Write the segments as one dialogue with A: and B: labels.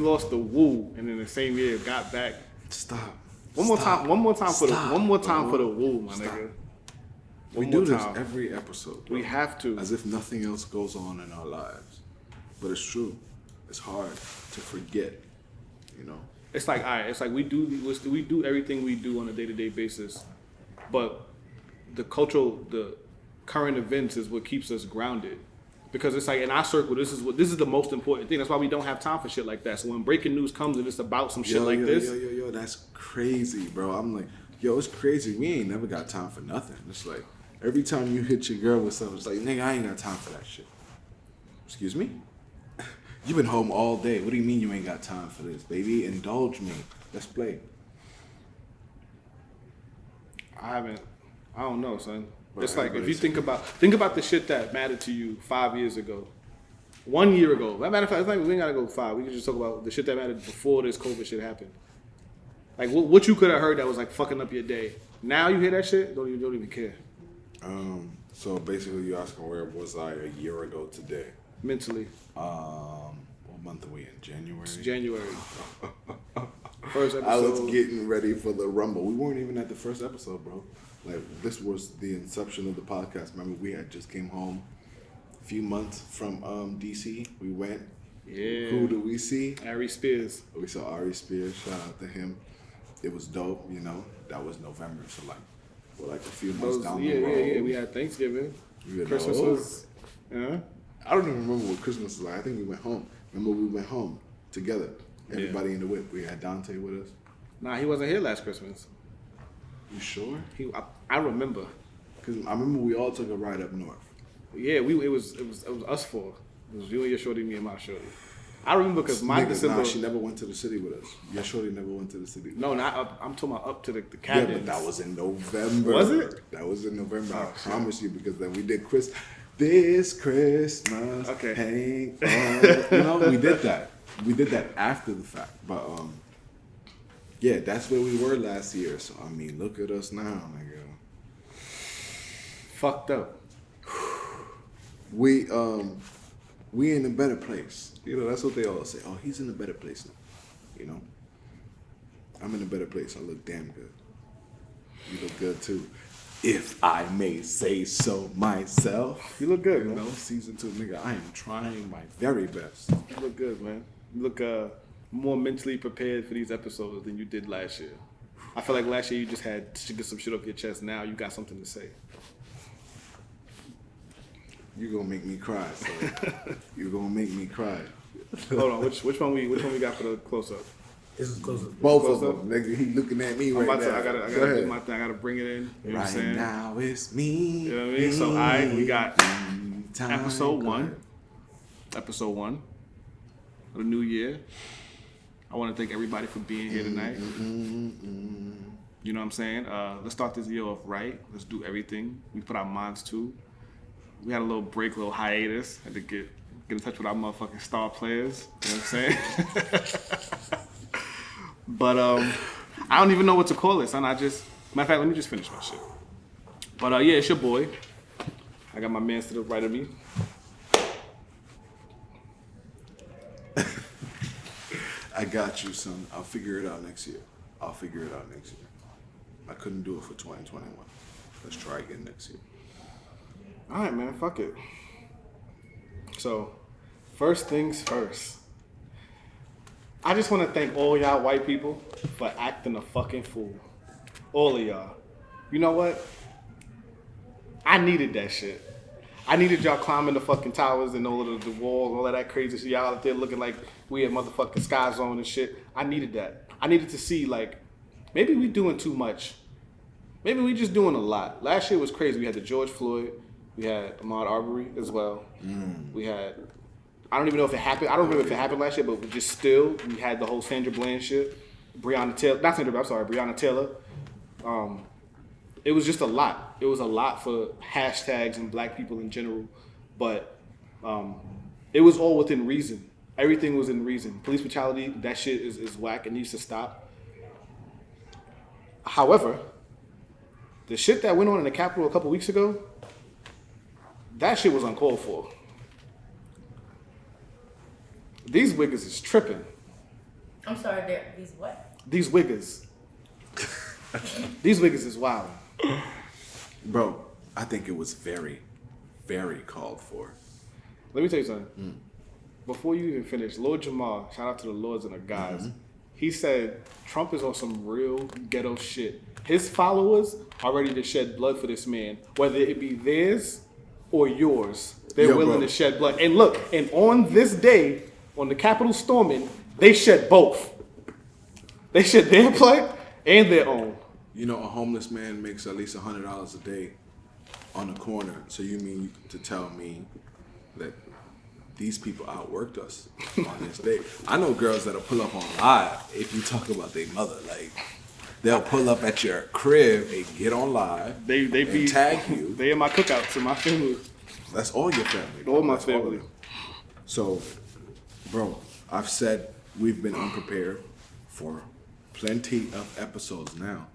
A: lost the Woo, and in the same year got back.
B: Stop.
A: One more time for the Woo, my
B: Stop.
A: nigga.
B: We do this every episode. Bro.
A: We have to.
B: As if nothing else goes on in our lives. But it's true. It's hard to forget, you know.
A: It's like, all right, it's like we do everything we do on a day-to-day basis, but the current events is what keeps us grounded. Because it's like in our circle, this is the most important thing. That's why we don't have time for shit like that. So when breaking news comes and it's about some shit like this,
B: yo, that's crazy, bro. I'm like, yo, it's crazy. We ain't never got time for nothing. It's like every time you hit your girl with something, it's like, nigga, I ain't got time for that shit. Excuse me? You've been home all day. What do you mean you ain't got time for this, baby? Indulge me. Let's play.
A: I don't know, son. But it's like if you think about the shit that mattered to you 5 years ago, 1 year ago. Matter of fact, it's like we ain't gotta go 5. We can just talk about the shit that mattered before this COVID shit happened. Like what you could have heard that was like fucking up your day. Now you hear that shit, don't even care.
B: So basically, you asking where was I a year ago today?
A: Mentally.
B: What month are we in? January.
A: It's January. First episode.
B: I was getting ready for the Rumble. We weren't even at the first episode, bro. Like this was the inception of the podcast. Remember, we had just came home a few months from DC. We went.
A: Yeah.
B: Who do we see?
A: Ari Spears.
B: We saw Ari Spears. Shout out to him. It was dope. You know, that was November, so like, we're like a few months down the road.
A: Yeah. We had Thanksgiving. Christmas was. Yeah.
B: I don't even remember what Christmas was like. I think we went home. Remember, we went home together. Everybody in the whip. We had Dante with us.
A: Nah, he wasn't here last Christmas.
B: You sure?
A: I remember.
B: Because I remember we all took a ride up north.
A: Yeah, it was us four. It was you and your shorty, me and my shorty. I remember because my December.
B: Nah, she never went to the city with us. Your shorty never went to the city.
A: No, not up. I'm talking about up to the cabins.
B: Yeah, but that was in November.
A: Was it?
B: That was in November. I promise you, because then we did this Christmas.
A: Okay.
B: Hang on. You know, we did that. We did that after the fact. But yeah, that's where we were last year. So I mean, look at us now, nigga.
A: Fucked up.
B: We in a better place. You know, that's what they all say. Oh, he's in a better place now. You know? I'm in a better place. I look damn good. You look good too. If I may say so myself.
A: You look good,
B: you
A: man.
B: know, season 2, nigga, I am trying my very best.
A: You look good, man. You look more mentally prepared for these episodes than you did last year. I feel like last year you just had to get some shit off your chest. Now you got something to say.
B: You're gonna make me cry, so you're gonna make me cry.
A: Hold on, which one we got for the close up?
C: This is close up.
B: Both
A: close
B: of them, nigga. He looking at me right now.
A: I gotta do my thing. I gotta bring it in. You know what I'm saying?
B: Now it's me.
A: You know what I mean? So we got episode 1. Episode 1 of the new year. I want to thank everybody for being here tonight. You know what I'm saying? Let's start this year off right. Let's do everything. We put our minds to. We had a little break, a little hiatus. Had to get in touch with our motherfucking star players. You know what I'm saying? But I don't even know what to call this. And matter of fact, let me just finish my shit. But yeah, it's your boy. I got my man to the right of me.
B: I got you, son. I'll figure it out next year. I couldn't do it for 2021. Let's try again next year.
A: All right, man. Fuck it. So, first things first. I just want to thank all y'all white people for acting a fucking fool. All of y'all. You know what? I needed that shit. I needed y'all climbing the fucking towers and all of the walls, all of that crazy shit. Y'all out there looking like we had motherfucking Sky Zone and shit. I needed that. I needed to see, like, maybe we doing too much. Maybe we just doing a lot. Last year was crazy. We had the George Floyd. We had Ahmaud Arbery as well. We had, I don't even know if it happened. I don't remember if it happened last year, but we had the whole Sandra Bland shit. Breonna Taylor. It was just a lot. It was a lot for hashtags and black people in general. But it was all within reason. Everything was in reason. Police brutality, that shit is whack. It needs to stop. However, the shit that went on in the Capitol a couple weeks ago, that shit was uncalled for. These niggas is tripping.
C: I'm sorry, these what?
A: These wiggers. These wiggers is wild.
B: Bro, I think it was very, very called for.
A: Let me tell you something. Before you even finish, Lord Jamal, shout out to the Lords and the guys. He said Trump is on some real ghetto shit. His followers are ready to shed blood for this man, whether it be theirs or yours. They're willing to shed blood. And look, and on this day, on the Capitol storming, they shed both. They shed their blood and their own.
B: You know, a homeless man makes at least $100 a day on the corner. So you mean to tell me that these people outworked us on this day? I know girls that'll pull up on live if you talk about their mother. Like, they'll pull up at your crib and get on live.
A: They be
B: tag you.
A: They in my cookouts in my family.
B: That's all your family.
A: All my
B: That's
A: family.
B: of them. So, bro, I've said we've been unprepared for plenty of episodes now.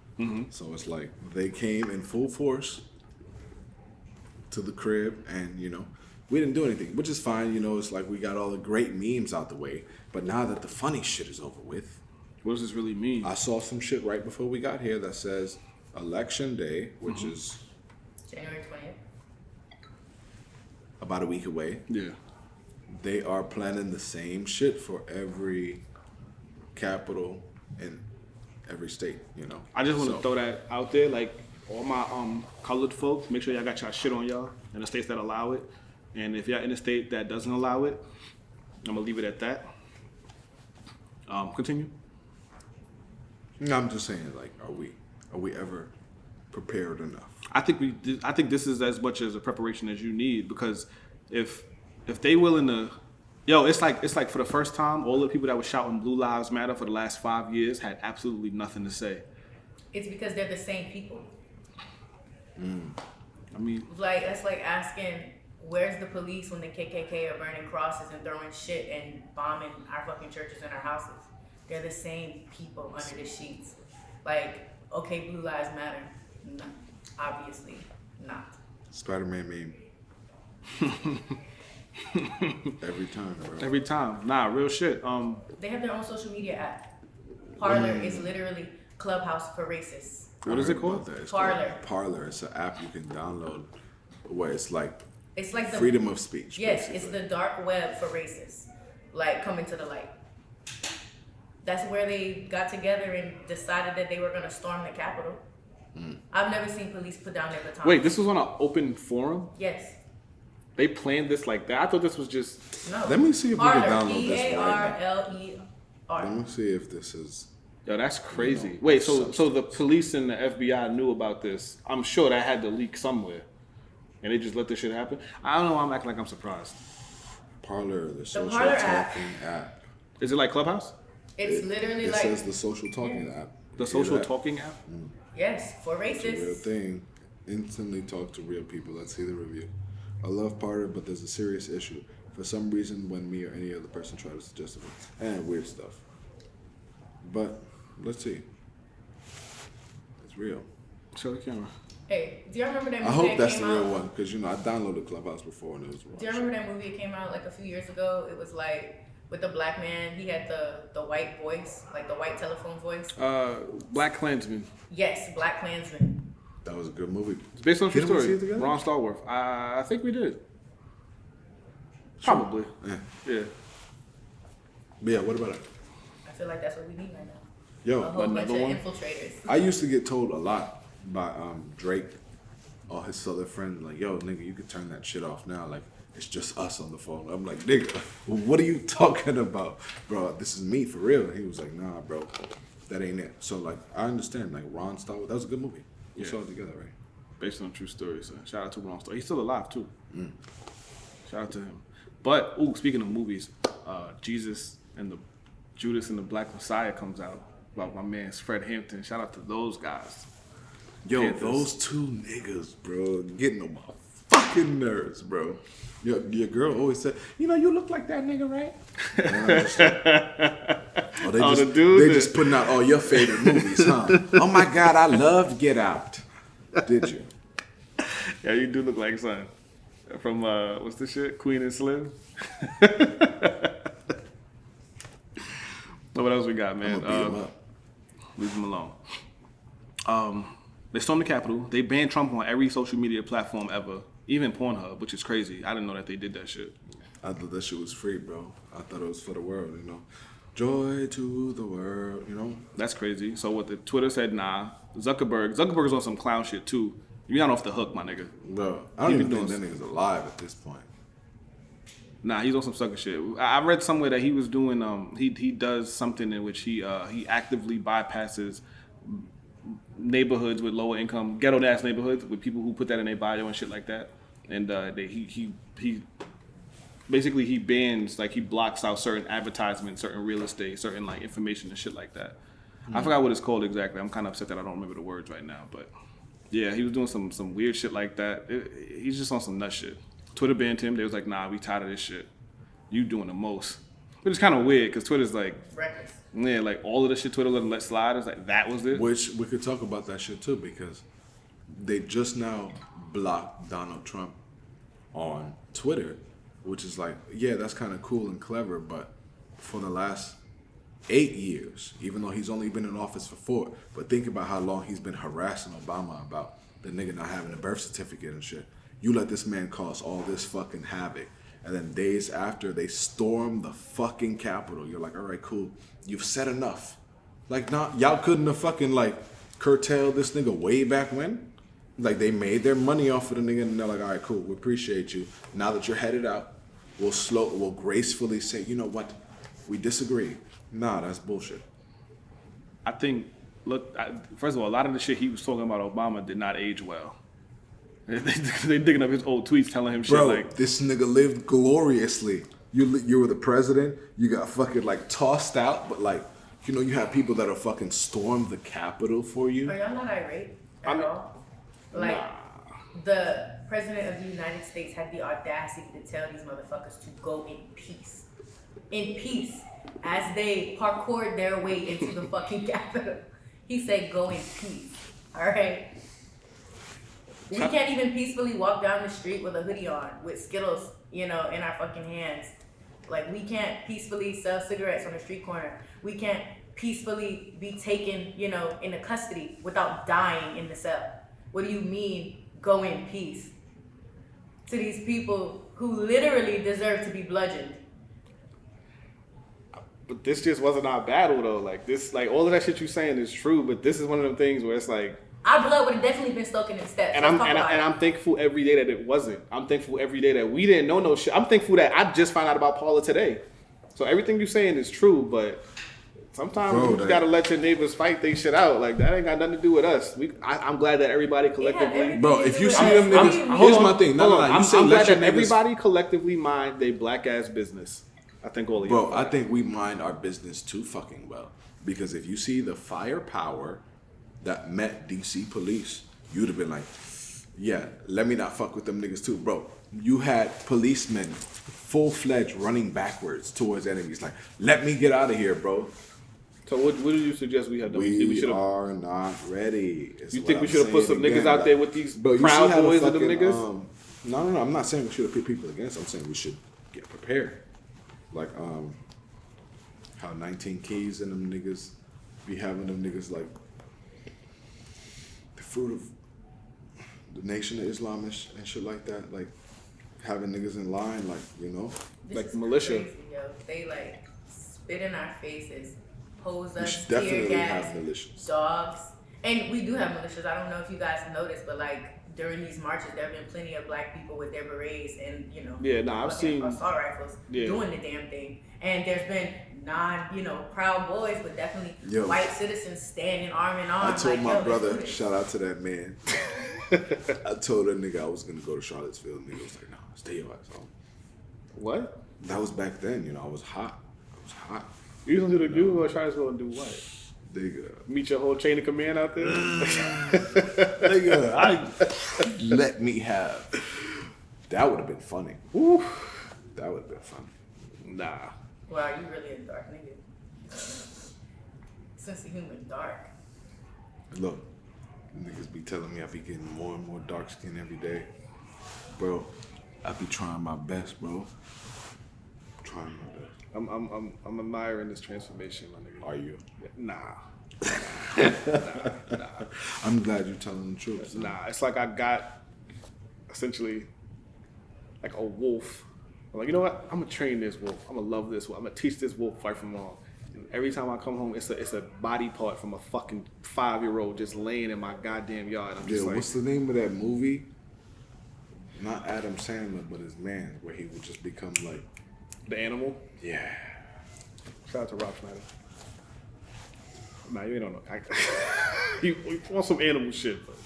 B: So it's like they came in full force to the crib, and you know, we didn't do anything, which is fine. You know, it's like we got all the great memes out the way. But now that the funny shit is over with,
A: What does this really mean?
B: I saw some shit right before we got here that says Election Day, which is
C: January 20th.
B: about a week away.
A: Yeah.
B: They are planning the same shit for every capital in every state, you know.
A: I just want to
B: So,
A: throw that out there, like all my colored folks, make sure y'all got y'all shit on y'all in the states that allow it. And if y'all in a state that doesn't allow it, I'm gonna leave it at that. Continue.
B: No, I'm just saying, like, are we ever prepared enough?
A: I think this is as much as a preparation as you need, because if they willing to, it's like for the first time, all the people that were shouting Blue Lives Matter for the last 5 years had absolutely nothing to say.
C: It's because they're the same people.
A: I mean,
C: Like, that's like asking, where's the police when the KKK are burning crosses and throwing shit and bombing our fucking churches and our houses? They're the same people under the sheets. Like, okay, Blue Lives Matter. No, obviously not.
B: Spider-Man meme. Every time, bro.
A: every time, nah, real shit.
C: They have their own social media app. Parler is literally Clubhouse for racists.
A: What is it
B: I heard
A: called?
B: about that. It's
C: Parler.
B: called Parler. It's an app you can download where it's like
C: It's like the
B: freedom of speech.
C: Yes,
B: basically.
C: it's the dark web for racists. Like, coming to the light. That's where they got together and decided that they were gonna storm the Capitol. I've never seen police put down their baton.
A: Wait, this was on an open forum?
C: Yes.
A: They planned this like that? I thought this was just.
C: No.
B: Let me see if we can
C: Parler,
B: download this right now.
C: Parler.
B: Let me see if this is.
A: Yo, that's crazy.
B: No,
A: Wait, so the police and the FBI knew about this. I'm sure that had to leak somewhere. And they just let this shit happen? I don't know why I'm acting like I'm surprised.
B: Parler, the social
C: Parler app.
B: talking app.
A: Is it like Clubhouse?
C: It's literally
B: It
C: like,
B: says the social talking app.
A: The
B: You hear
A: social
B: that?
A: talking app?
C: yes, for
B: It's a real
C: racists.
B: thing. Instantly talk to real people. Let's see the review. I love Parler, but there's a serious issue. For some reason, when me or any other person try to suggest it, and weird stuff. But let's see. It's real.
A: Show the camera.
C: Hey, do y'all remember that movie
B: I hope
C: that
B: that's
C: came
B: the real
C: out?
B: one, because you know I downloaded Clubhouse before and it was.
C: Do you remember that movie that came out like a few years ago? It was like with the black man. He had the white voice, like the white telephone voice.
A: Black Klansman.
C: Yes, Black Klansman.
B: That was a good movie.
A: It's based on a true
B: Didn't we see
A: story.
B: it together?
A: Ron Starworth. I think we did. Probably.
B: Yeah.
A: Yeah.
B: But yeah, what about it?
C: I feel like that's what we need right now. A
B: Yo,
C: whole bunch of
A: Another one?
C: infiltrators.
B: I used to get told a lot by Drake or his southern friends, like, yo, nigga, you could turn that shit off now. Like, it's just us on the phone. I'm like, nigga, what are you talking about? Bro, this is me for real. He was like, nah, bro, that ain't it. So, like, I understand. Like, Ron Starworth, that was a good movie. We
A: Yeah.
B: saw it together, right?
A: Based on a true story. So shout out to Ron Starworth. He's still alive too. Shout out to him. But speaking of movies, Judas and the Black Messiah comes out about my man Fred Hampton. Shout out to those guys.
B: Yo,
A: Panthers.
B: those two niggas, bro, getting on my fucking nerves, bro. Your girl always said, you know, you look like that nigga, right? And I'm just like,
A: the dude
B: they
A: that-
B: just putting out all your favorite movies, huh? Oh my God, I loved Get Out. Did you?
A: Yeah, you do look like son. From what's the shit? Queen and Slim. What else we got,
B: I'm
A: man?
B: gonna beat him up.
A: Leave him alone. They stormed the Capitol. They banned Trump on every social media platform ever, even Pornhub, which is crazy. I didn't know that they did that shit.
B: I thought that shit was free, bro. I thought it was for the world, you know. Joy to the world, you know.
A: That's crazy. So what the Twitter said, nah. Zuckerberg's on some clown shit too. You're not off the hook, my nigga.
B: Bro, I don't
A: He
B: even
A: been
B: think that nigga's alive at this point.
A: Nah, he's on some sucker shit. I read somewhere that he was doing he does something in which he actively bypasses neighborhoods with lower income, ghetto ass neighborhoods with people who put that in their bio and shit like that. And he basically he bans, like he blocks out certain advertisements, certain real estate, certain like information and shit like that. I forgot what it's called exactly. I'm kind of upset that I don't remember the words right now, but yeah, he was doing some weird shit like that. He's just on some nut shit. Twitter banned him. They was like, nah, we tired of this shit. You doing the most. But it's kind of weird because Twitter's like,
C: Reckless.
A: yeah, like all of the shit Twitter let slide. It's like, that was it.
B: Which we could talk about that shit too, because they just now blocked Donald Trump on Twitter, which is like, yeah, that's kind of cool and clever, but for the last 8 years, even though he's only been in office for 4, but think about how long he's been harassing Obama about the nigga not having a birth certificate and shit. You let this man cause all this fucking havoc, and then days after they storm the fucking Capitol, you're like, all right, cool, you've said enough. Like, y'all couldn't have fucking like curtailed this nigga way back when? Like, they made their money off of the nigga, and they're like, all right, cool, we appreciate you. Now that you're headed out, we'll gracefully say, you know what, we disagree. Nah, that's bullshit.
A: I think, first of all, a lot of the shit he was talking about Obama did not age well. They digging up his old tweets telling him shit
B: Bro,
A: like,
B: this nigga lived gloriously. You were the president, you got fucking like tossed out, but like, you know, you have people that'll fucking storm the Capitol for you.
C: Are y'all not irate at all? Like, the president of the United States had the audacity to tell these motherfuckers to go in peace. In peace. As they parkoured their way into the fucking Capitol. He said, go in peace. Alright? We can't even peacefully walk down the street with a hoodie on, with Skittles, you know, in our fucking hands. Like, we can't peacefully sell cigarettes on the street corner. We can't peacefully be taken, you know, into custody without dying in the cell. What do you mean, go in peace? To these people who literally deserve to be bludgeoned.
A: but this just wasn't our battle though. Like this, like all of that shit you saying is true, but this is one of them things where it's like,
C: Our blood would have definitely been soaking in steps.
A: and I'm thankful every day that it wasn't. I'm thankful every day that we didn't know no shit. I'm thankful that I just found out about Paula today. So everything you're saying is true, but sometimes you just gotta let your neighbors fight they shit out. Like that ain't got nothing to do with us. I'm glad that everybody collectively.
B: Bro, if you see them niggas, here's my thing. No. You say
A: I'm
B: let
A: glad
B: your
A: that
B: niggas.
A: everybody collectively mind they black ass business. I think all of you.
B: Bro, I think we mind our business too fucking well. Because if you see the firepower that met DC police, you'd have been like, yeah, let me not fuck with them niggas too. Bro, you had policemen full-fledged running backwards towards enemies. Like, let me get out of here, bro.
A: So what do you suggest we had done?
B: We are not ready.
A: You think we should have put some niggas out there with these Proud Boys and them niggas?
B: No. I'm not saying we should have put people against. I'm saying we should get prepared. Like, how 19 Keys and them niggas be having them niggas like the fruit of the Nation of Islam and shit like that. Like, having niggas in line, like, you know?
C: This
A: Like
C: is
A: militia.
C: crazy, yo. They like spit in our faces, pose
B: We
C: us,
B: should
C: tear
B: definitely
C: gas,
B: have militias.
C: dogs, and we do have militias. I don't know if you guys noticed, but like during these marches, there have been plenty of black people with their berets and
A: Yeah, nah, I've
C: fucking
A: seen-
C: assault rifles doing the damn thing. And there's been Proud Boys, but definitely
B: Yo.
C: white citizens standing arm in arm.
B: I told
C: like,
B: my
C: yo, let's do
B: brother,
C: this.
B: shout out to that man. I told that nigga I was gonna go to Charlottesville. Nigga was like, nah, stay your ass home.
A: What?
B: That was back then, I was hot.
A: You gonna do the do or try to go and do what?
B: Nigga.
A: Meet your whole chain of command out there?
B: Nigga, let me have. That would have been funny.
A: Woo.
B: That would have been funny.
A: Nah.
C: Wow, you really a dark nigga. Sense of humor, dark.
B: Look, niggas be telling me I be getting more and more dark skin every day. Bro, I be trying my best, bro. trying my best.
A: I'm admiring this transformation, my nigga.
B: Are you?
A: Nah.
B: I'm glad you're telling the truth. son.
A: Nah, it's like I got essentially like a wolf. I'm like, you know what? I'm gonna train this wolf. I'm gonna love this wolf. I'm gonna teach this wolf right from wrong. And every time I come home, it's a body part from a fucking 5-year-old just laying in my goddamn yard. I'm
B: Yeah,
A: just like,
B: what's the name of that movie? Not Adam Sandler, but his man, where he would just become like,
A: the animal.
B: yeah.
A: Shout out to Rob Schneider. Nah, you don't know. You want some animal shit, but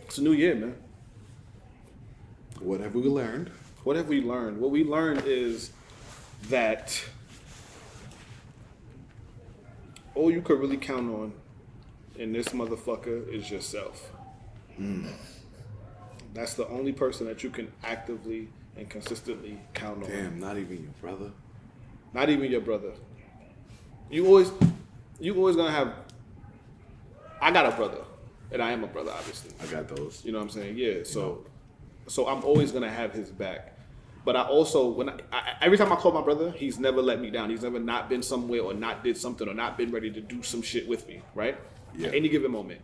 A: it's a new year, man.
B: What have we learned?
A: What have we learned? What we learned is that all you could really count on in this motherfucker is yourself. That's the only person that you can actively and consistently count on.
B: Damn, not even your brother.
A: Not even your brother. You always gonna have. I got a brother, and I am a brother, obviously.
B: I got those.
A: You know what I'm saying? Yeah. So I'm always gonna have his back. But I also, every time I call my brother, he's never let me down. He's never not been somewhere or not did something or not been ready to do some shit with me, right?
B: Yeah.
A: At any given moment.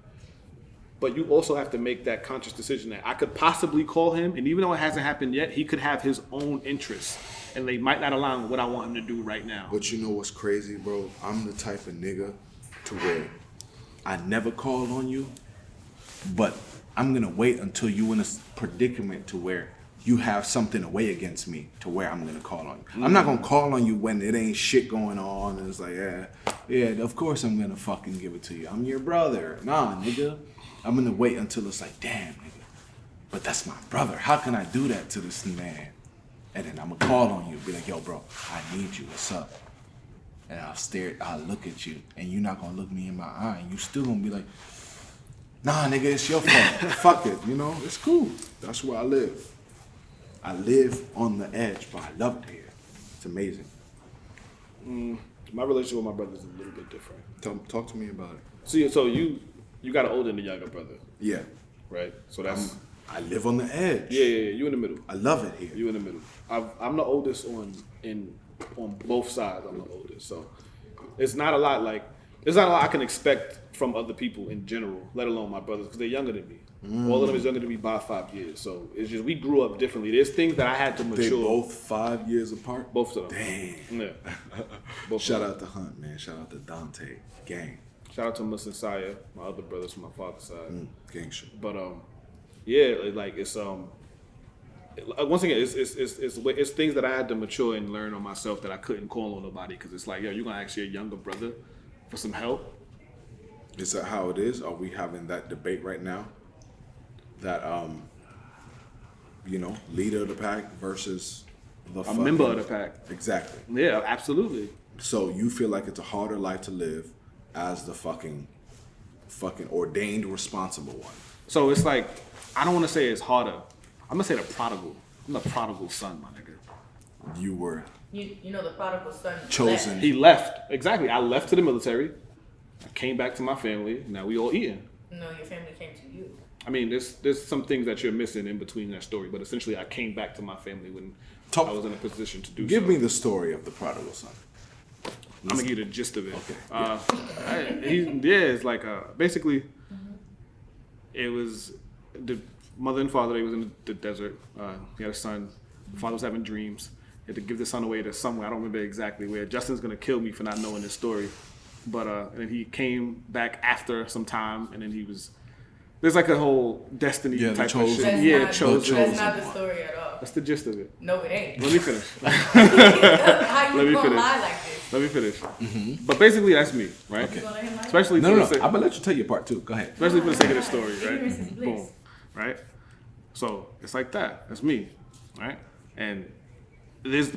A: But you also have to make that conscious decision that I could possibly call him, and even though it hasn't happened yet, he could have his own interests, and they might not align with what I want him to do right now.
B: But you know what's crazy, bro? I'm the type of nigga to where I never call on you, but I'm gonna wait until you in a predicament to where you have something to weigh against me to where I'm gonna call on you. I'm not gonna call on you when it ain't shit going on and it's like, yeah, of course I'm gonna fucking give it to you. I'm your brother. Nah, nigga. I'm gonna wait until it's like, damn, nigga, but that's my brother. How can I do that to this man? And then I'm gonna call on you, be like, yo, bro, I need you. What's up? And I'll look at you, and you're not gonna look me in my eye, and you still gonna be like, nah, nigga, it's your fault. Fuck it, you know, it's cool. That's where I live. I live on the edge, but I love it here. It's amazing.
A: My relationship with my brother is a little bit different.
B: Talk to me about it.
A: See, so you got an older and a younger brother,
B: Yeah,
A: right? So that's
B: I live on the edge.
A: yeah. You in the middle.
B: I love it here.
A: You in the middle. I'm the oldest on both sides. I'm the oldest, so it's not a lot I can expect from other people in general, let alone my brothers, because they're younger than me. All of them is younger than me by 5 years. So it's just we grew up differently. There's things that I had to mature.
B: They both 5 years apart.
A: Both of them.
B: Damn.
A: Yeah. Both
B: Shout
A: of them.
B: out to Hunt, man. Shout out to Dante. Gang.
A: Shout out to Mus and Saya, my other brothers from my father's side.
B: Gang shit.
A: But yeah, like it's once again, it's things that I had to mature and learn on myself that I couldn't call on nobody, because it's like, yo, you're gonna ask your younger brother for some help.
B: Is that how it is? Are we having that debate right now? That leader of the pack versus
A: A member of the pack.
B: Exactly.
A: Yeah, absolutely.
B: So you feel like it's a harder life to live as the fucking ordained responsible one.
A: So it's like, I don't want to say it's harder. I'm gonna say the prodigal. I'm the prodigal son, my nigga.
B: You were
C: You know the prodigal son
B: chosen.
C: left.
A: He left. Exactly. I left to the military. I came back to my family. Now we all eating.
C: No, your family came to you.
A: I mean, there's some things that you're missing in between that story, but essentially I came back to my family when I was in a position to do so.
B: Give me the story of the prodigal son.
A: I'm gonna give you the gist of it.
B: Okay.
A: It's like basically, it was the mother and father. They was in the desert. He had a son. The father was having dreams. He had to give the son away to somewhere. I don't remember exactly where. Justin's gonna kill me for not knowing this story. But and then he came back after some time, and then he was. There's like a whole destiny
B: Yeah, the
A: type of
B: chosen.
A: shit.
C: That's
A: Chosen.
C: That's not the story at all.
A: That's the gist of it.
C: No, it ain't.
A: Let me finish.
C: How you
A: Let me
C: gonna
A: finish.
C: lie like this?
A: Let me finish. But basically, that's me, right?
B: Okay.
C: You gonna let him lie?
A: Especially
B: No.
A: for the
B: I'm
A: sake-
B: gonna let you tell your part too. Go ahead.
A: especially for the sake of the story, right?
C: Ignorance is bliss.
A: Boom, right? So it's like that. That's me, right? And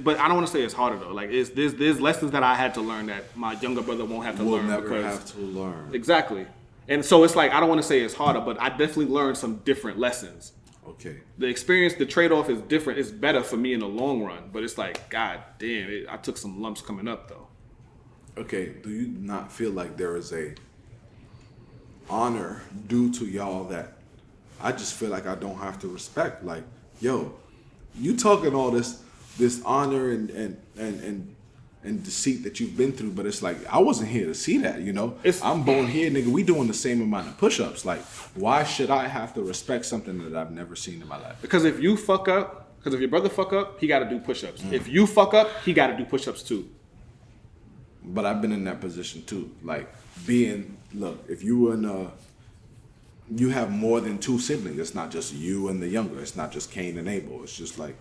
A: but I don't want to say it's harder though. Like there's lessons that I had to learn that my younger brother won't have to
B: We'll
A: learn
B: never
A: because
B: have to learn.
A: exactly. And so it's like I don't want to say it's harder, but I definitely learned some different lessons.
B: Okay.
A: The experience, the trade-off is different. It's better for me in the long run, but it's like, god damn, I took some lumps coming up though.
B: Okay. Do you not feel like there is a honor due to y'all that I just feel like I don't have to respect? Like, yo, you talking all this, this honor and deceit that you've been through, but it's like I wasn't here to see that, you know. I'm born here, nigga. We doing the same amount of push-ups. Like, why should I have to respect something that I've never seen in my life?
A: Because if you fuck up, because if your brother fuck up, he got to do push-ups. If you fuck up, he got to do push-ups too.
B: But I've been in that position too. Like look, if you were in you have more than two siblings. It's not just you and the younger. It's not just Cain and Abel. It's just like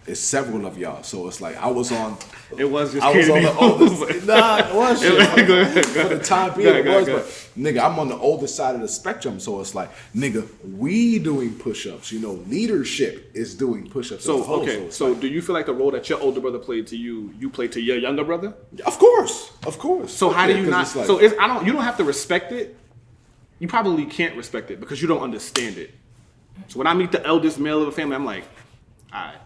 B: it's several of y'all. So it's like I was on.
A: It was just
B: I was
A: Cain
B: on
A: and
B: the oldest. Nah, it was shit.
A: Go ahead.
B: For the time being, it
A: Go
B: was.
A: ahead.
B: But nigga, I'm on the older side of the spectrum. So it's like nigga, we doing push-ups. You know, leadership is doing push-ups.
A: So
B: as a whole.
A: okay,
B: it's
A: so
B: like,
A: do you feel like the role that your older brother played to you, you played to your younger brother?
B: of course.
A: So how do you
B: 'cause
A: not?
B: it's like-
A: So you don't have to respect it. You probably can't respect it because you don't understand it. So when I meet the eldest male of the family, I'm like, all right,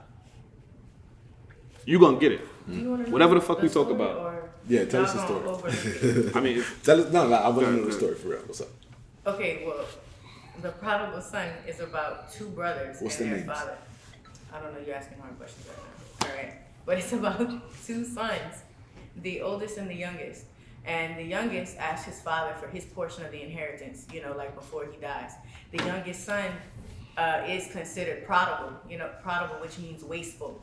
A: you gonna get it.
C: Do you wanna know
A: Whatever the fuck we talk
C: story,
A: about.
C: or
B: Yeah, tell us
C: y'all
B: the
C: gonna
B: story.
C: overlook it?
A: I mean,
B: Tell us, no, I want to know
A: Good.
B: the story for real. What's up?
C: Okay, well, the prodigal son is about two brothers
B: What's
C: and
B: their
C: their
B: names?
C: father. I don't know, you're asking hard questions right now. All right. But it's about two sons, the oldest and the youngest. And the youngest asked his father for his portion of the inheritance, you know, like before he dies. The youngest son is considered prodigal, prodigal, which means wasteful.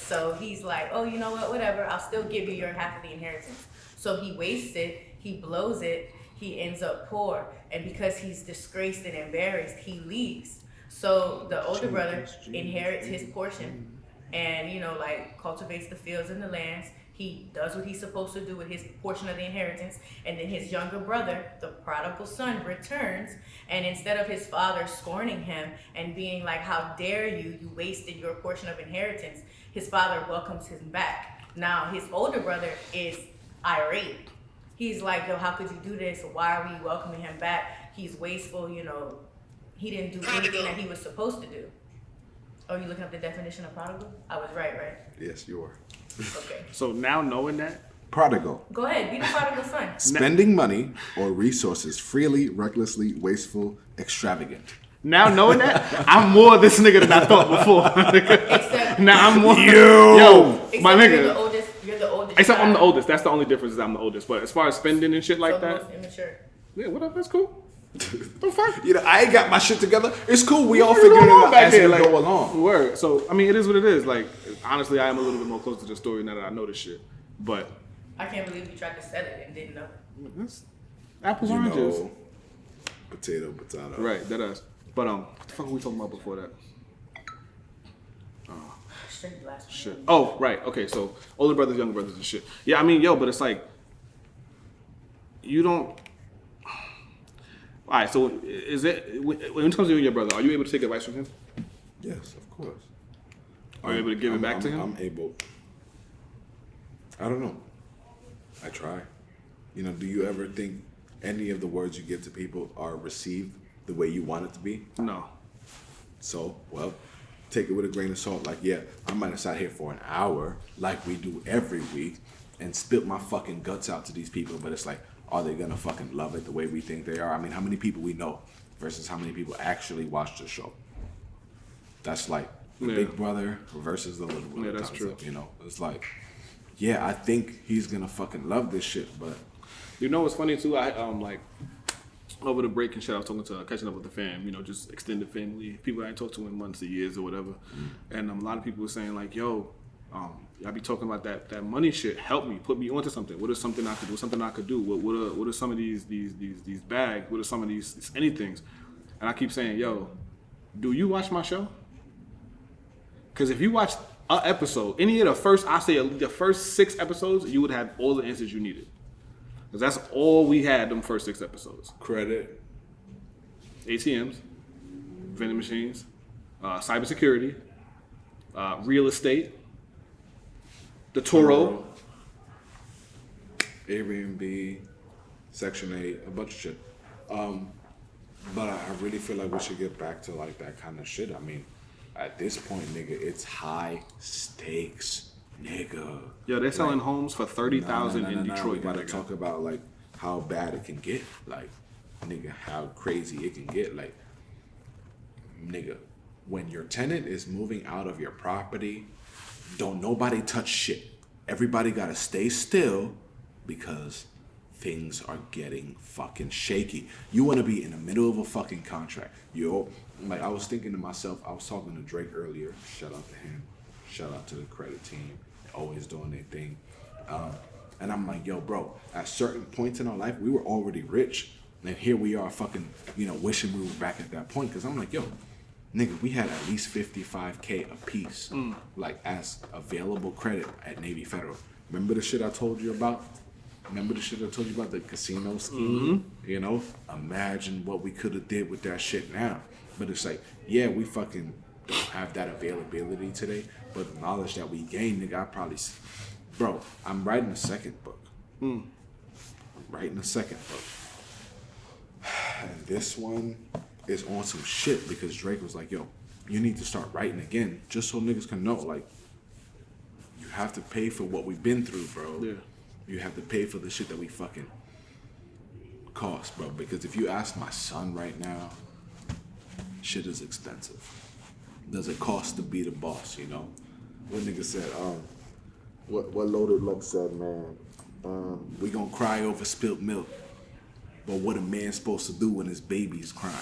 C: So he's like, oh, you know what, whatever, I'll still give you your half of the inheritance. So he wastes it, he blows it, he ends up poor. And because he's disgraced and embarrassed, he leaves. So the older brother inherits his portion and, cultivates the fields and the lands. He does what he's supposed to do with his portion of the inheritance. And then his younger brother, the prodigal son, returns. And instead of his father scorning him and being like, how dare you, you wasted your portion of inheritance, his father welcomes him back. Now, his older brother is irate. He's like, yo, how could you do this? Why are we welcoming him back? He's wasteful, he didn't do anything that he was supposed to do. Oh, you looking up the definition of prodigal? I was right?
B: Yes, you are.
C: Okay.
A: so now knowing that,
B: Prodigal.
C: Go ahead, be the prodigal son.
B: Spending money or resources freely, recklessly, wasteful, extravagant.
A: now knowing that, I'm more this nigga than I thought before.
C: Except,
A: now I'm more
C: except
A: my
C: you're
A: nigga.
C: the oldest. You're the oldest.
A: Except I'm the
C: child.
A: oldest. That's the only difference is I'm the oldest. But as far as spending and shit like
C: So the
A: that,
C: most immature.
A: yeah, what up? That's cool. The fuck?
B: I ain't got my shit together. It's cool. We all
A: What's
B: figuring it
A: going on
B: out
A: back
B: as
A: here?
B: we
A: Like,
B: go along.
A: Word. So I mean, it is what it is. Like, honestly, I am a little bit more close to the story now that I know this shit. But
C: I can't believe you tried to sell it and didn't know.
A: it's apples oranges.
B: Potato.
A: Right. That is. But what the fuck were we talking about before that?
C: Straight blast.
A: Shit. Oh, right. Okay. So older brothers, younger brothers, and shit. Yeah. I mean, but it's like you don't. All right. So is it when it comes to you and your brother? Are you able to take advice from him?
B: Yes, of course.
A: Are you able to give it back to him?
B: I'm able. I don't know. I try. Do you ever think any of the words you give to people are received the way you want it to be?
A: No.
B: So, well, take it with a grain of salt. Like, yeah, I might have sat here for an hour, like we do every week, and spilt my fucking guts out to these people. But it's like, are they gonna fucking love it the way we think they are? I mean, how many people we know versus how many people actually watch the show? That's like the big brother versus the little brother.
A: Yeah, that's true.
B: Concept, It's like, yeah, I think he's gonna fucking love this shit, but
A: You know what's funny too? I like over the break and shit, I was catching up with the fam, just extended family, people I ain't talked to in months or years or whatever. And a lot of people were saying like, yo, I be talking about that money shit. Help me, put me onto something. What is something I could do? What's something I could do? What are some of these bags? What are some of these anythings? And I keep saying, yo, do you watch my show? Because if you watch an episode, any of the first 6 episodes, you would have all the answers you needed. Because that's all we had them first 6 episodes.
B: credit.
A: ATMs, vending machines, cybersecurity, real estate, the Toro.
B: Airbnb, Section 8, a bunch of shit. But I really feel like we should get back to like that kind of shit. I mean, at this point, nigga, it's high stakes, nigga.
A: Yo, they're selling homes for $30,000 in Detroit.
B: We gotta
A: my nigga.
B: talk about like how bad it can get. Like, nigga, how crazy it can get. Like, nigga, when your tenant is moving out of your property, don't nobody touch shit. Everybody gotta stay still because things are getting fucking shaky. You wanna be in the middle of a fucking contract. Like I was thinking to myself, I was talking to Drake earlier. Shout out to him. Shout out to the credit team. Always doing their thing. And I'm like, yo, bro, at certain points in our life, we were already rich. And here we are fucking, wishing we were back at that point. Cause I'm like, yo, nigga, we had at least $55K a piece, like as available credit at Navy Federal. Remember the shit I told you about? Remember the shit I told you about the casino scheme? Imagine what we could have did with that shit now. But it's like, yeah, we fucking don't have that availability today. But the knowledge that we gained, nigga, I probably, bro, I'm writing a second book. I'm writing a second book. And this one is on some shit because Drake was like, yo, you need to start writing again just so niggas can know, like, you have to pay for what we've been through, bro.
A: Yeah.
B: You have to pay for the shit that we fucking cost, bro. Because if you ask my son right now, shit is expensive. Does it cost to be the boss, What nigga said, what Loaded Lux said, man, we gonna cry over spilt milk. But what a man's supposed to do when his baby's crying?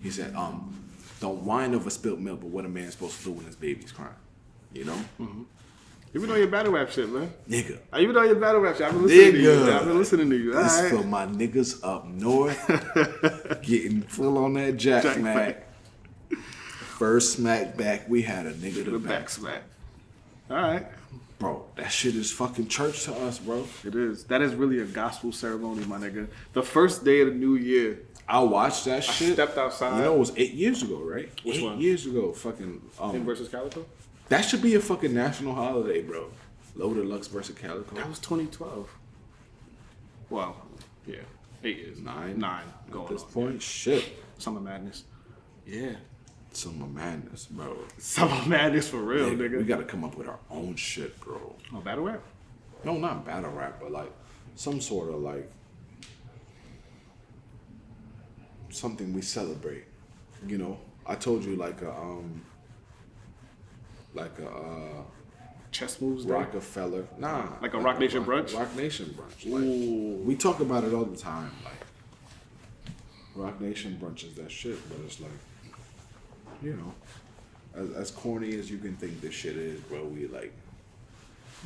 B: He said, don't whine over spilt milk, but what a man's supposed to do when his baby's crying?
A: Mm-hmm. You been on your battle rap shit, man.
B: Nigga.
A: You been on your battle rap shit. I've been listening to you. I've been listening to you.
B: This
A: All
B: for
A: right.
B: my niggas up north getting full on that Jack Mac. First smack back, we had a nigga to
A: The
B: back.
A: back smack. All right.
B: Bro, that shit is fucking church to us, bro.
A: It is. That is really a gospel ceremony, my nigga. The first day of the new year.
B: I watched that shit.
A: Stepped outside.
B: It was 8 years ago, right?
A: Which
B: 8
A: one?
B: years ago, fucking.
A: Him versus Calico?
B: That should be a fucking national holiday, bro. Loaded Lux versus Calico.
A: That was 2012. Well, yeah. 8 years.
B: Nine
A: going
B: at this
A: on.
B: point. Shit.
A: Summer Madness. Yeah.
B: Summer madness, bro.
A: Summer Madness for real, nigga.
B: We gotta come up with our own shit, bro.
A: Oh, battle rap?
B: No, not battle rap, but like some sort of like something we celebrate. I told you like a
A: Chess moves day?
B: Rockefeller. Nah.
A: Like a Rock Nation brunch?
B: Rock Nation brunch.
A: Ooh.
B: Like we talk about it all the time. Like Rock Nation brunch is that shit, but it's like, as corny as you can think this shit is, bro, we like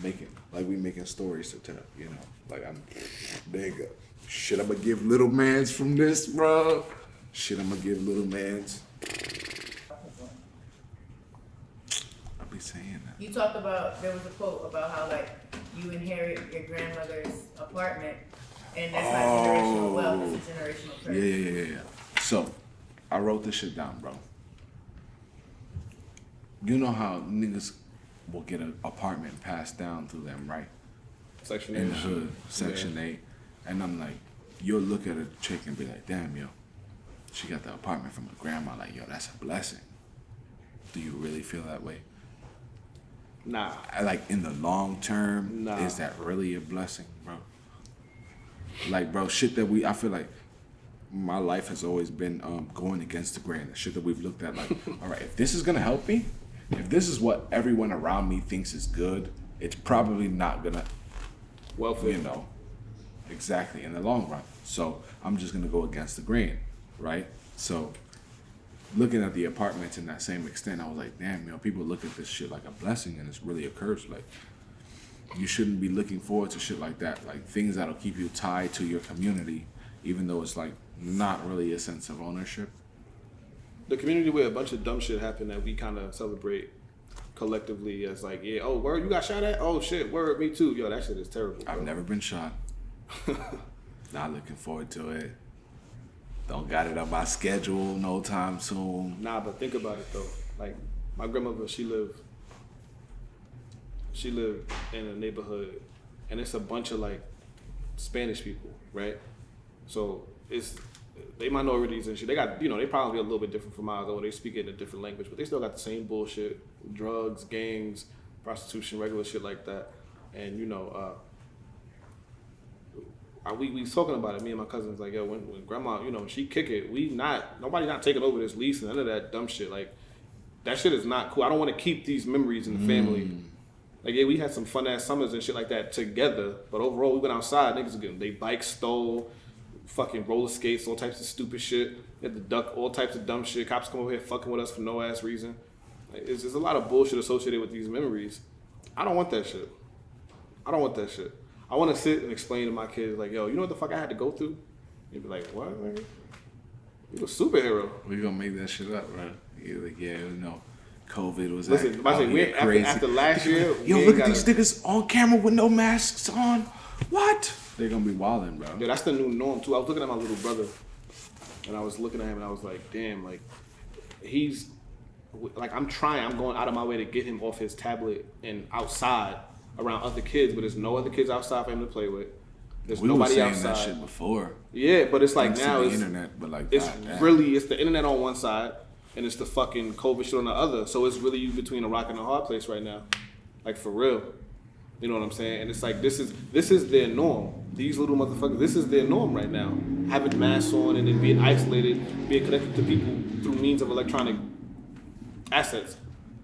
B: making stories to tell, Like nigga, shit I'ma give little mans from this, bro. Shit I'ma give little mans. I be saying that.
C: You talked about, there was a quote about how like you inherit your grandmother's apartment and that's not generational wealth, it's a generational curse.
B: Yeah. So, I wrote this shit down, bro. You know how niggas will get an apartment passed down to them, right?
A: Section 8.
B: In the hood, Section 8. And I'm like, you'll look at a chick and be like, damn, yo, she got the apartment from her grandma. Like, yo, that's a blessing. Do you really feel that way?
A: Nah.
B: Like, in the long term,
A: Nah.
B: is that really a blessing, bro? Like, bro, shit that I feel like my life has always been going against the grain. The shit that we've looked at, like, all right, if this is gonna help me, if this is what everyone around me thinks is good, it's probably not gonna,
A: Welfare.
B: exactly in the long run. So I'm just gonna go against the grain, right? So looking at the apartments in that same extent, I was like, damn, people look at this shit like a blessing and it's really a curse. Like, you shouldn't be looking forward to shit like that. Like, things that'll keep you tied to your community, even though it's like not really a sense of ownership.
A: The community where a bunch of dumb shit happened that we kind of celebrate collectively as like, yeah, oh, word, you got shot at? Oh, shit, word, me too. Yo, that shit is terrible, bro.
B: I've never been shot. Not looking forward to it. Don't got it on my schedule no time soon.
A: Nah, but think about it, though. Like, my grandmother, she lived in a neighborhood, and it's a bunch of, like, Spanish people, right? So, they minorities and shit. They got, they probably a little bit different from ours, or they speak it in a different language, but they still got the same bullshit, drugs, gangs, prostitution, regular shit like that. And, we was talking about it, me and my cousins, like, yo, when grandma, she kick it, nobody not taking over this lease and none of that dumb shit. Like, That shit is not cool. I don't want to keep these memories in the family. Like, yeah, we had some fun ass summers and shit like that together. But overall, we went outside. Niggas getting they bikes stole, fucking roller skates, all types of stupid shit. We had to duck all types of dumb shit. Cops come over here fucking with us for no ass reason. Like, there's a lot of bullshit associated with these memories. I don't want that shit. I don't want that shit. I want to sit and explain to my kids, like, yo, you know what the fuck I had to go through? You'd be like, what, nigga? You a superhero.
B: We gonna make that shit up, right? You're like, yeah, you know, COVID was
A: Listen, I say, we
B: crazy.
A: after last year,
B: Yo,
A: we
B: look at
A: gotta,
B: these niggas on camera with no masks on. What? They're gonna be wilding, bro.
A: Yeah, that's the new norm too. I was looking at my little brother, and I was looking at him, and I was like, damn, like he's like I'm going out of my way to get him off his tablet and outside around other kids, but there's no other kids outside for him to play with. There's
B: We were
A: nobody
B: saying
A: outside.
B: that shit before.
A: Yeah, but it's like
B: Thanks to
A: now
B: the
A: it's
B: internet, but like
A: it's
B: goddamn.
A: really it's the internet on one side and it's the fucking COVID shit on the other. So it's really between a rock and a hard place right now, like for real. You know what I'm saying? And it's like this is their norm. These little motherfuckers, this is their norm right now. Having masks on and then being isolated, being connected to people through means of electronic assets.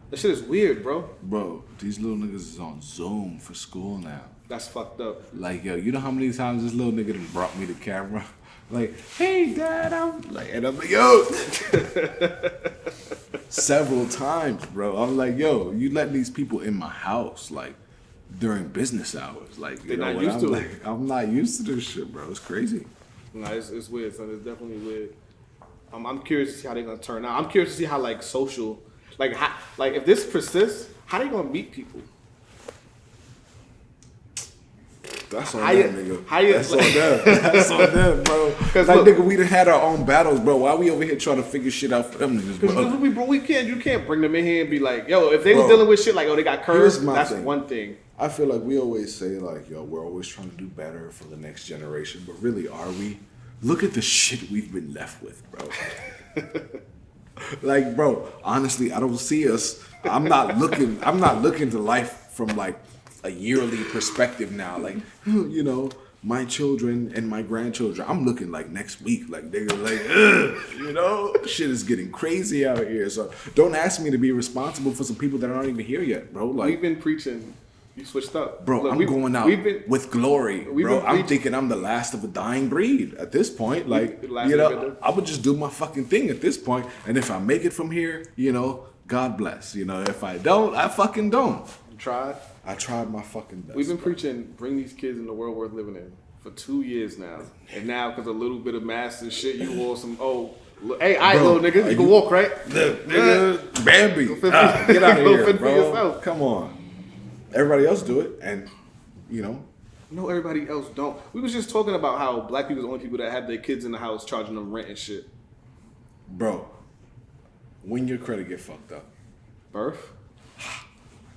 A: That shit is weird, bro.
B: Bro, these little niggas is on Zoom for school now.
A: That's fucked up.
B: Like, yo, you know how many times this little nigga done brought me the camera? Like, hey, Dad, I'm like, yo. Several times, bro. I'm like, yo, you let these people in my house, like, during business hours. Like,
A: They're not used to it.
B: I'm not used to this shit, bro. It's crazy.
A: Nah, it's weird, son. It's definitely weird. I'm curious to see how they're gonna turn out. I'm curious to see how like social, like if this persists, how they gonna meet people?
B: That's on
A: How you-
B: them, nigga.
A: how you-
B: That's on them. That's on them, bro. Like,
A: 'Cause look-
B: nigga, we done had our own battles, bro. Why we over here trying to figure shit out for them niggas,
A: Because
B: bro?
A: you can't bring them in here and be like, yo, if they was
B: Bro,
A: dealing with shit like, oh, they got
B: here's
A: curves,
B: my
A: that's
B: thing.
A: one thing.
B: I feel like we always say, like, yo, we're always trying to do better for the next generation, but really, are we? Look at the shit we've been left with, bro. Like, bro, honestly, I don't see us. I'm not looking to life from like a yearly perspective now. Like, you know, my children and my grandchildren. I'm looking like next week. Like, they're like, ugh, you know, shit is getting crazy out here. So don't ask me to be responsible for some people that aren't even here yet, bro. Like,
A: We've been preaching. You switched up,
B: bro,
A: Look,
B: I'm
A: we've-
B: going out
A: We've been,
B: with glory,
A: we've
B: bro.
A: been
B: I'm
A: preaching-
B: thinking I'm the last of a dying breed at this point. Like,
A: The last
B: you know,
A: of a-
B: I would just do my fucking thing at this point. And if I make it from here, you know, God bless. You know, if I don't, I fucking don't.
A: tried.
B: I tried my fucking best.
A: We've been
B: bro.
A: preaching, bring these kids in the world worth living in for 2 years now, and now because a little bit of mass and shit, you all some hey, all right,
B: Bro,
A: little nigga,
B: are
A: you can
B: you-
A: walk, right?
B: Look, nigga, Bambi,
A: Go fend
B: get out of
A: go
B: here,
A: fend for
B: bro.
A: yourself.
B: Come on. Everybody else do it, and you know,
A: No, everybody else don't. We was just talking about how black people are the only people that have their kids in the house charging them rent and shit.
B: bro. When your credit get fucked up,
A: Birth?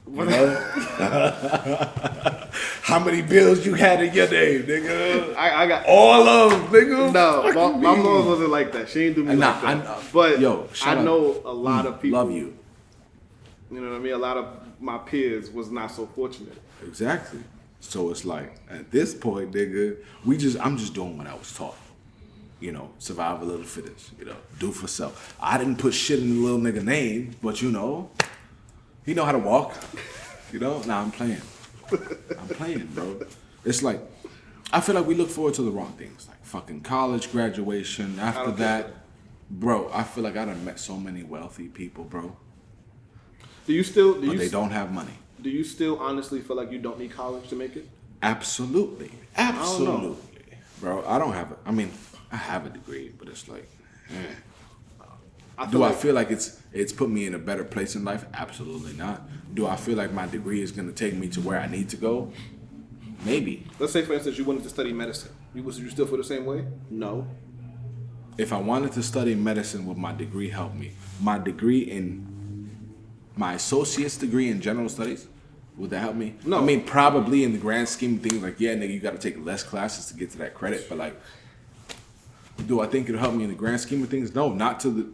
B: you know? How many bills you had in your name, nigga?
A: I got
B: All of them, nigga.
A: no.
B: Fuck
A: My
B: me.
A: mom wasn't like that. She ain't do me
B: Nah,
A: like that.
B: I know.
A: But
B: Yo, shut
A: I
B: up.
A: know a lot of people.
B: Love you.
A: You know what I mean? A lot of my peers was not so fortunate.
B: Exactly. So it's like at this point, nigga, I'm just doing what I was taught. You know, survival of the fittest. You know, do for self. I didn't put shit in the little nigga name, but you know, he know how to walk. You know, I'm playing. I'm playing, bro. It's like I feel like we look forward to the wrong things, like fucking college graduation. After
A: don't
B: that,
A: think
B: bro, I feel like I done met so many wealthy people, bro,
A: Do you still?
B: but they don't have money.
A: Do you still honestly feel like you don't need college to make it?
B: Absolutely.
A: don't know.
B: Absolutely. Bro, I don't have it. I mean, I have a degree, but it's like, do I feel like it's put me in a better place in life? Absolutely not. Do I feel like my degree is going to take me to where I need to go? Maybe.
A: Let's say, for instance, you wanted to study medicine. You still feel the same way? No.
B: If I wanted to study medicine, would my degree help me? My associate's degree in general studies, would that help me?
A: No.
B: I mean, probably in the grand scheme of things, like, yeah, nigga, you got to take less classes to get to that credit. But, like, do I think it'll help me in the grand scheme of things? No, not to the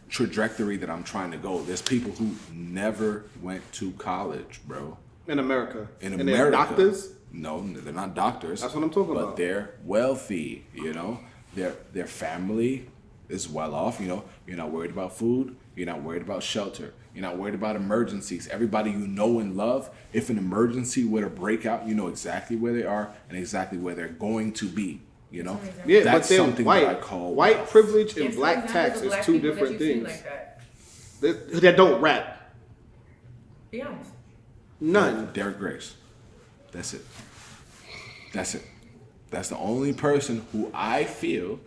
B: trajectory that I'm trying to go. There's people who never went to college, bro.
A: In America.
B: In
A: and
B: America.
A: they're doctors?
B: No, they're not doctors.
A: That's what I'm talking
B: but
A: about.
B: they're wealthy, you know? Their family is well off. You know, you're not worried about food. You're not worried about shelter. You're not worried about emergencies. Everybody you know and love, if an emergency were to break out, you know exactly where they are and exactly where they're going to be. You know,
A: Yeah,
B: that's
A: but they're
B: something
A: white.
B: that I call
A: White privilege and
C: Give some
A: black
C: examples
A: tax
C: of
A: is
C: black
A: two
C: people that
A: different
C: you see
A: things.
C: like that.
A: That don't rap.
C: Be honest.
A: None.
B: Derek Grace. That's it. That's it. That's the only person who I feel,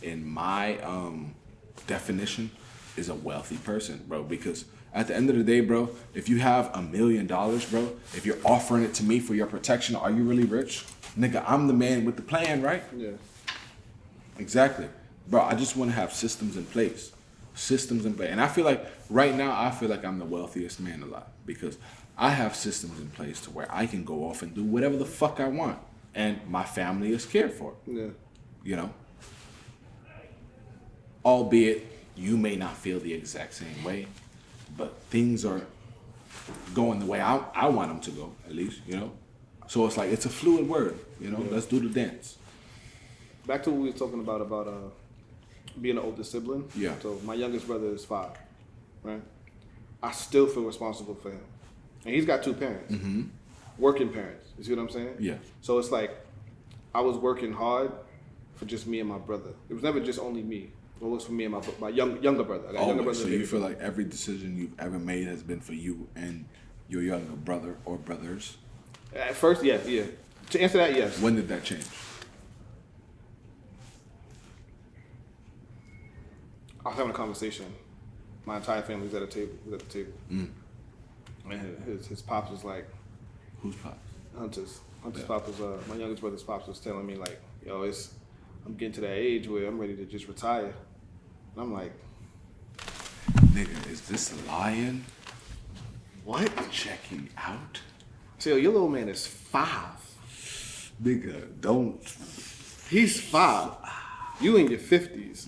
B: in my definition, is a wealthy person, bro. Because at the end of the day, bro, if you have $1 million, bro, if you're offering it to me for your protection, are you really rich? Nigga, I'm the man with the plan, right?
A: Yeah.
B: Exactly. Bro, I just want to have systems in place. Systems in place. And I feel like right now, I feel like I'm the wealthiest man alive because I have systems in place to where I can go off and do whatever the fuck I want. And my family is cared for.
A: Yeah.
B: You know? Albeit, you may not feel the exact same way, but things are going the way I want them to go, at least, you know? So it's like, it's a fluid word, you know? Let's do the dance.
A: Back to what we were talking about being an older sibling.
B: Yeah.
A: So my youngest brother is 5, right? I still feel responsible for him, and he's got 2 parents, working parents. You see what I'm saying?
B: Yeah.
A: So it's like I was working hard for just me and my brother. It was never just only me. It was for me and my younger brother. I got younger
B: Always.
A: brother.
B: So
A: and
B: you
A: bigger
B: feel
A: brother.
B: like every decision you've ever made has been for you and your younger brother or brothers?
A: At first, yeah. To answer that, yes.
B: When did that change?
A: I was having a conversation. My entire family was at the table. And his pops was like,
B: Who's pops?
A: Hunter's
B: Yeah.
A: pops was my youngest brother's pops was telling me like, yo, I'm getting to that age where I'm ready to just retire. And I'm like,
B: Nigga, is this lion
A: what?
B: checking out?
A: So yo, your little man is 5.
B: Nigga, don't.
A: He's 5. You in your 50s,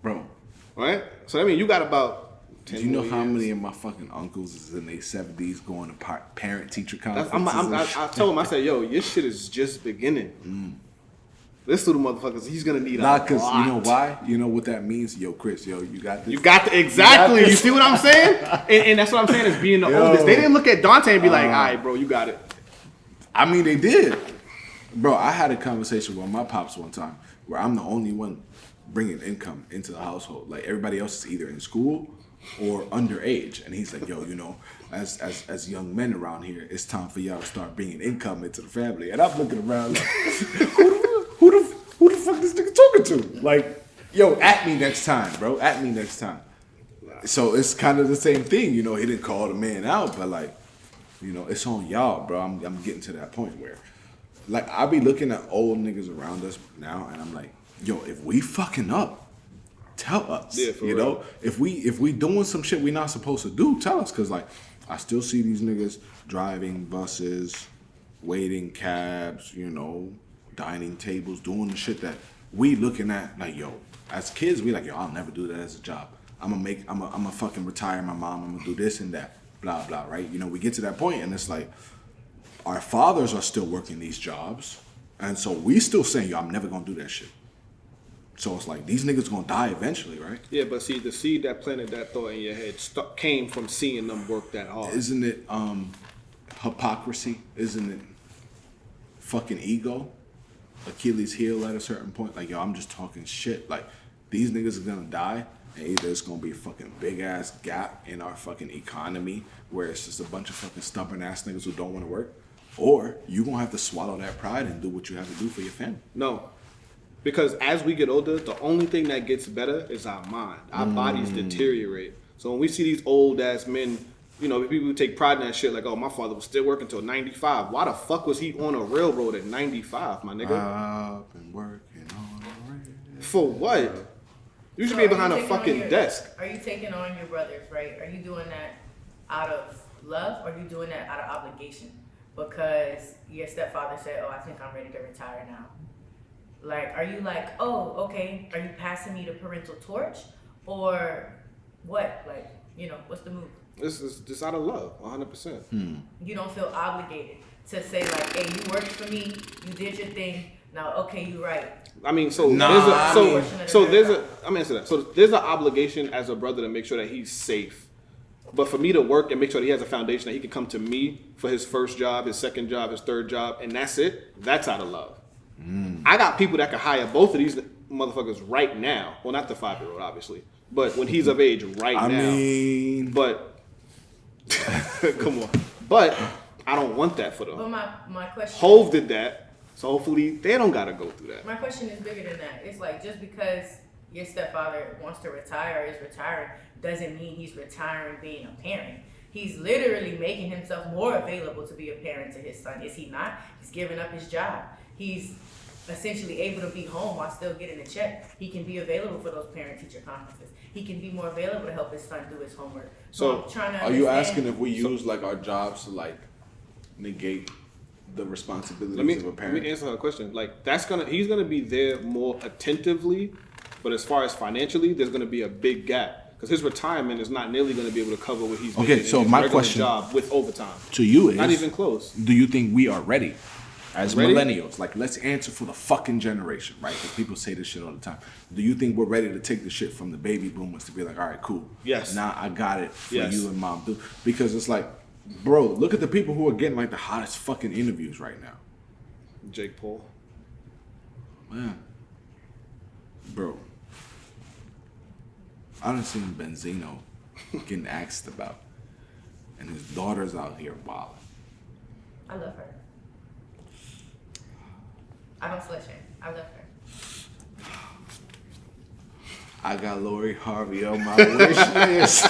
B: Bro,
A: right? So that means you got about 10
B: do you know
A: more
B: how
A: years.
B: many of my fucking uncles is in their 70s going to parent-teacher
A: That's-
B: conferences?
A: I told him, I said, yo, your shit is just beginning. This little motherfuckers, he's gonna need
B: Nah,
A: a
B: because
A: lot.
B: you know why? You know what that means? Yo, Chris, yo, you got this?
A: You got the, exactly.
B: You got
A: You
B: this.
A: see what I'm saying? And that's what I'm saying is being the
B: Yo.
A: oldest. They didn't look at Dante and be like, all right, bro, you got it.
B: I mean, they did. Bro, I had a conversation with my pops one time where I'm the only one bringing income into the household. Like, everybody else is either in school or underage. And he's like, yo, you know, as young men around here, it's time for y'all to start bringing income into the family. And I'm looking around like, who the fuck this nigga talking to? Like, yo, at me next time, bro. At me next time. So it's kind of the same thing, you know. He didn't call the man out, but like, you know, it's on y'all, bro. I'm getting to that point where, like, I be looking at old niggas around us now, and I'm like, yo, if we fucking up, tell us.
A: Yeah, for
B: you
A: real.
B: know, if we doing some shit we not supposed to do, tell us, cause like, I still see these niggas driving buses, waiting cabs, you know, dining tables, doing the shit that we looking at like, yo, as kids, we like, yo, I'll never do that as a job. I'm gonna fucking retire my mom. I'm gonna do this and that, blah, blah, right? You know, we get to that point and it's like, our fathers are still working these jobs. And so we still saying, yo, I'm never gonna do that shit. So it's like, these niggas gonna die eventually, right?
A: Yeah, but see, the seed that planted that thought in your head came from seeing them work that hard.
B: Isn't it hypocrisy? Isn't it fucking ego? Achilles heel at a certain point. Like, yo, I'm just talking shit. Like, these niggas are gonna die, and either it's gonna be a fucking big ass gap in our fucking economy where it's just a bunch of fucking stubborn ass niggas who don't want to work, or you gonna have to swallow that pride and do what you have to do for your family.
A: No. Because as we get older, the only thing that gets better is our mind. Our bodies deteriorate. So when we see these old ass men, you know, people who take pride in that shit, like, oh, my father was still working till 95. Why the fuck was he on a railroad at 95, my nigga?
B: I've been working on the rail.
A: For what? You should
C: So
A: be
C: are
A: behind a
C: taking on
A: fucking
C: your-
A: desk.
C: Are you taking on your brothers, right? Are you doing that out of love, or are you doing that out of obligation? Because your stepfather said, oh, I think I'm ready to retire now. Like, are you like, oh, okay, are you passing me the parental torch? Or what? Like, you know, what's the move?
A: This is just out of love, 100%.
C: You don't feel obligated to say like, hey, you worked for me, you did your thing, now, okay, you're right.
A: I mean, so
B: Nah,
A: there's
B: I
A: a
B: mean-
A: so there's a I'm answer that. So there's an obligation as a brother to make sure that he's safe. But for me to work and make sure that he has a foundation that he can come to me for his first job, his second job, his third job, and that's it. That's out of love. I got people that can hire both of these motherfuckers right now. Well, not the 5-year-old, obviously, but when he's of age right
B: I
A: now.
B: mean,
A: But come on. But I don't want that for them.
C: But my question.
A: Hove did that, so hopefully they don't gotta go through that.
C: My question is bigger than that. It's like just because your stepfather wants to retire or is retiring doesn't mean he's retiring being a parent. He's literally making himself more available to be a parent to his son. Is he not? He's giving up his job. He's essentially able to be home while still getting a check. He can be available for those parent-teacher conferences. He can be more available to help his son do his homework.
A: So,
C: I'm trying to
B: are you
C: understand-
B: asking if we use like our jobs to like negate the responsibilities
A: Let me
B: of a parent?
A: answer her question. Like he's gonna be there more attentively, but as far as financially, there's gonna be a big gap because his retirement is not nearly gonna be able to cover what he's
B: Okay,
A: making
B: so
A: in his
B: my
A: regular
B: question
A: job with overtime.
B: To you is
A: Not even close.
B: Do you think we are ready as
A: Ready?
B: millennials? Like, let's answer for the fucking generation, right? Because people say this shit all the time. Do you think we're ready to take the shit from the baby boomers to be like, all right, cool.
A: Yes.
B: Now I got it for
A: Yes.
B: you and mom. Because it's like, bro, look at the people who are getting like the hottest fucking interviews right now.
A: Jake Paul.
B: Man. Bro. I done seen Benzino getting asked about. And his daughter's out here wilding.
C: I love her. I don't slut shame. I love her.
B: I got Lori Harvey on my wish list.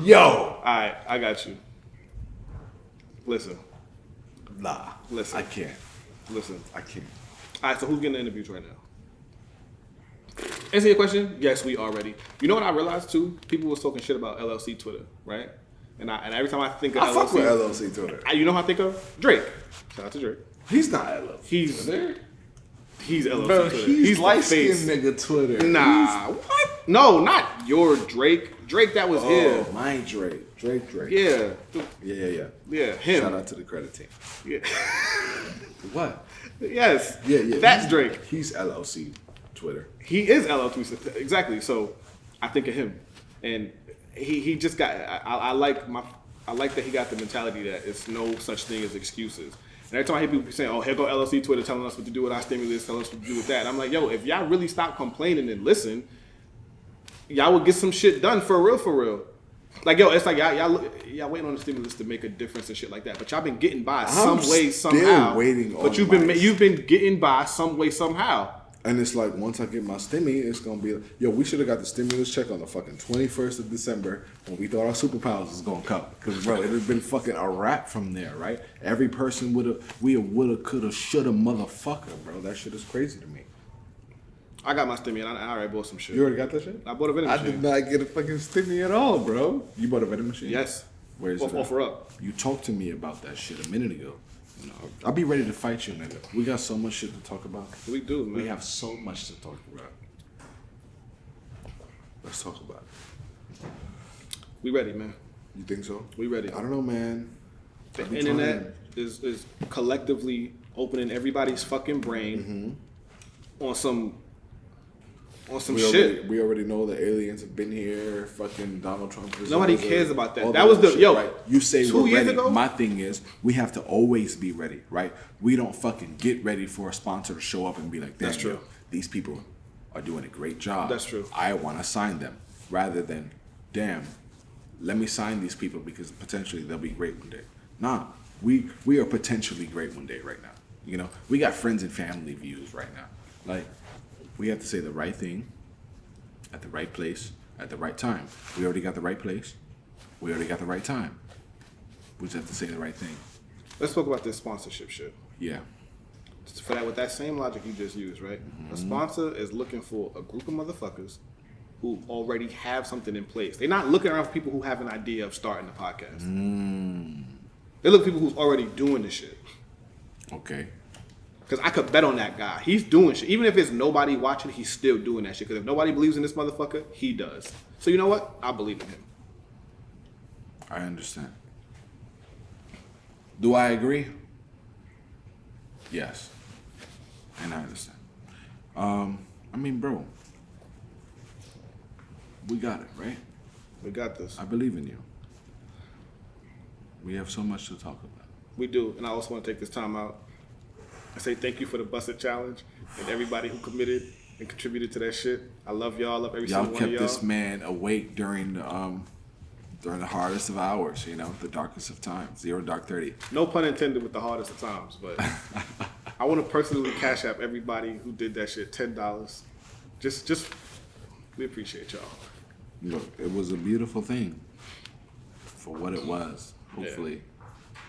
B: Yo.
A: All right, I got you. Listen,
B: Nah.
A: Listen.
B: I can't.
A: listen.
B: I can't.
A: All right, so who's getting the interviews right now? Answer your question. Yes, we are ready. You know what I realized too? People was talking shit about LLC Twitter, right? And every time I think of
B: I
A: LLC,
B: fuck with LLC Twitter.
A: you know how I think of Drake. Shout out to Drake.
B: He's not LLC.
A: He's LLC
B: Bro,
A: Twitter.
B: he's
A: the
B: light skinned
A: face.
B: nigga Twitter.
A: Nah, what? No, not your Drake. Drake that was here.
B: Oh, my Drake. Drake.
A: Yeah,
B: Yeah.
A: him.
B: Shout out to the credit team.
A: Yeah.
B: What?
A: Yes.
B: Yeah.
A: That's
B: he's-
A: Drake.
B: He's LLC Twitter.
A: He is LL2 exactly. So I think of him, and he just got. I like that he got the mentality that it's no such thing as excuses. And every time I hear people saying, "Oh, here go LLC Twitter telling us what to do with our stimulus, telling us what to do with that," I'm like, "Yo, if y'all really stop complaining and listen, y'all would get some shit done for real." Like, yo, it's like y'all waiting on the stimulus to make a difference and shit like that, but y'all been getting by some way
B: still
A: somehow.
B: waiting on
A: but you've been getting by some way somehow.
B: And it's like, once I get my stimmy, it's going to be like, yo, we should have got the stimulus check on the fucking 21st of December when we thought our superpowers was going to come. Because, bro, it had been fucking a wrap from there, right? Every person woulda, coulda, shoulda, motherfucker, bro. That shit is crazy to me.
A: I got my stimmy and I already bought some shit.
B: You already got that shit?
A: I bought a vending
B: I
A: machine.
B: did not get a fucking stimmy at all, bro. You bought a vending machine?
A: Yes.
B: Where is it?
A: Offer up.
B: You talked to me about that shit a minute ago. You know, I'll be ready to fight you, nigga. We got so much shit to talk about.
A: We do, man.
B: We have so much to talk about. Let's talk about it.
A: We ready, man.
B: You think so?
A: We ready.
B: I don't know, man.
A: The
B: I be
A: internet is collectively opening everybody's fucking brain on some shit.
B: We already know the aliens have been here. Fucking Donald Trump.
A: Nobody cares about that.
B: all
A: That was the-
B: shit,
A: yo,
B: Right? You say
A: 2
B: we're
A: years
B: ready.
A: ago?
B: My thing is, we have to always be ready, right? We don't fucking get ready for a sponsor to show up and be like, "Damn,
A: That's true.
B: yo, these people are doing a great job.
A: That's true.
B: I want to sign them," rather than, "Damn, let me sign these people because potentially they'll be great one day." Nah, we are potentially great one day right now. You know, we got friends and family views right now. Like, we have to say the right thing at the right place at the right time. We already got the right place. We already got the right time. We just have to say the right thing.
A: Let's talk about this sponsorship shit.
B: Yeah.
A: For that, with that same logic you just used, right? A sponsor is looking for a group of motherfuckers who already have something in place. They're not looking around for people who have an idea of starting a podcast. They look for people who's already doing the shit.
B: Okay.
A: Because I could bet on that guy. He's doing shit. Even if there's nobody watching, he's still doing that shit. Because if nobody believes in this motherfucker, he does. So you know what? I believe in him.
B: I understand. Do I agree? Yes. And I understand. I mean, bro, we got it, right?
A: We got this.
B: I believe in you. We have so much to talk about.
A: We do. And I also want to take this time out and say thank you for the Busted Challenge and everybody who committed and contributed to that shit. I love y'all. I love every
B: Y'all
A: single one of
B: kept
A: y'all.
B: this man awake during the hardest of hours, you know, the darkest of times, 0 dark 30.
A: No pun intended with the hardest of times, but I want to personally cash app everybody who did that shit $10. Just we appreciate y'all.
B: Look, it was a beautiful thing for what it was. Hopefully,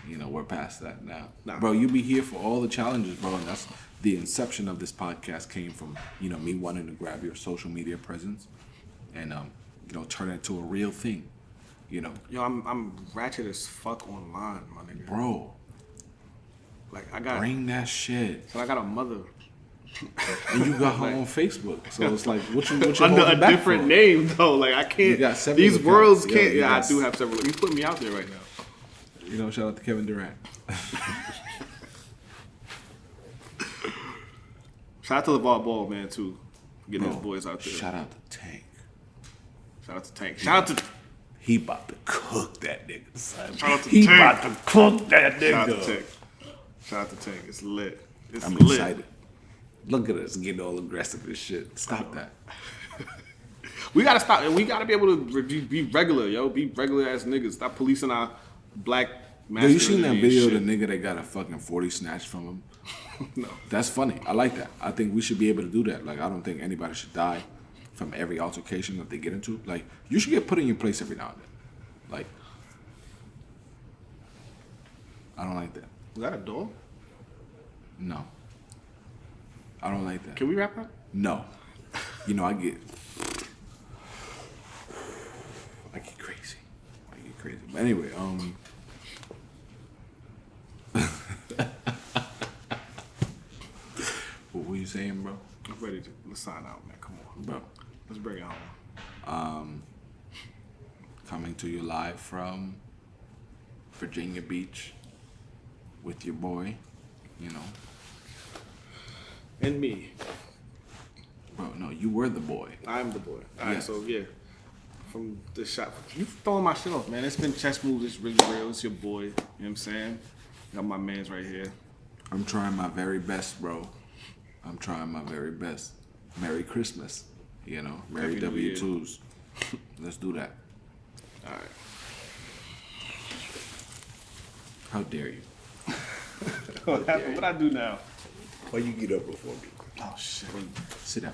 B: you know, we're past that now.
A: Nah.
B: Bro, you be here for all the challenges, bro, and that's the inception of this podcast came from, you know, me wanting to grab your social media presence and you know, turn it into a real thing. You know,
A: Yo, I'm ratchet as fuck online, my nigga.
B: bro,
A: Like I got
B: bring that shit.
A: I got a mother
B: And you got her on Facebook, so it's like what you
A: under a
B: holding back
A: different
B: for?
A: name though. Like I can't.
B: You got several
A: These
B: accounts.
A: worlds
B: Yeah,
A: can't.
B: you
A: Yeah, I
B: got
A: do have several. He's putting me out there right now.
B: You know, shout out to Kevin Durant.
A: Shout out to LeVar Ball, man, too. Getting
B: Bro,
A: his boys out there.
B: Shout out to Tank.
A: Shout out to Tank. Shout out to
B: He about to cook that nigga, son.
A: Shout out to
B: He
A: Tank.
B: about to cook that
A: Shout out to
B: nigga.
A: Tank. Shout out to Tank. It's lit. It's
B: I'm
A: lit.
B: excited. Look at us getting all aggressive and shit. Stop that.
A: We gotta stop, and we gotta be able to be regular, yo. Be regular ass niggas. Stop policing our black
B: Yo,
A: masculinity.
B: you seen that
A: and
B: video
A: shit.
B: of the nigga that got a fucking 40 snatched from him?
A: No.
B: That's funny. I like that. I think we should be able to do that. Like, I don't think anybody should die from every altercation that they get into. Like, you should get put in your place every now and then. Like, I don't like that.
A: Was that a door?
B: No. I don't like that.
A: Can we wrap up?
B: No. You know, I get crazy. But anyway, what were you saying, bro?
A: I'm ready to let's sign out, man. Come on,
B: Bro,
A: let's bring it home.
B: coming to you live from Virginia Beach with your boy, you know.
A: And me,
B: Bro, no, you were the boy.
A: I'm the boy. All right,
B: Yes.
A: so yeah, from the shot, you throwing my shit off, man. It's been Chess Moves. It's really real. It's your boy. You know what I'm saying? Got my man's right here.
B: I'm trying my very best, bro. I'm trying my very best. Merry Christmas, you know. Merry
A: Happy New Year.
B: W2s. Let's do that.
A: All right.
B: How dare you?
A: What happened? What I do now?
B: Why you get up before me?
A: Oh shit.
B: Sit down.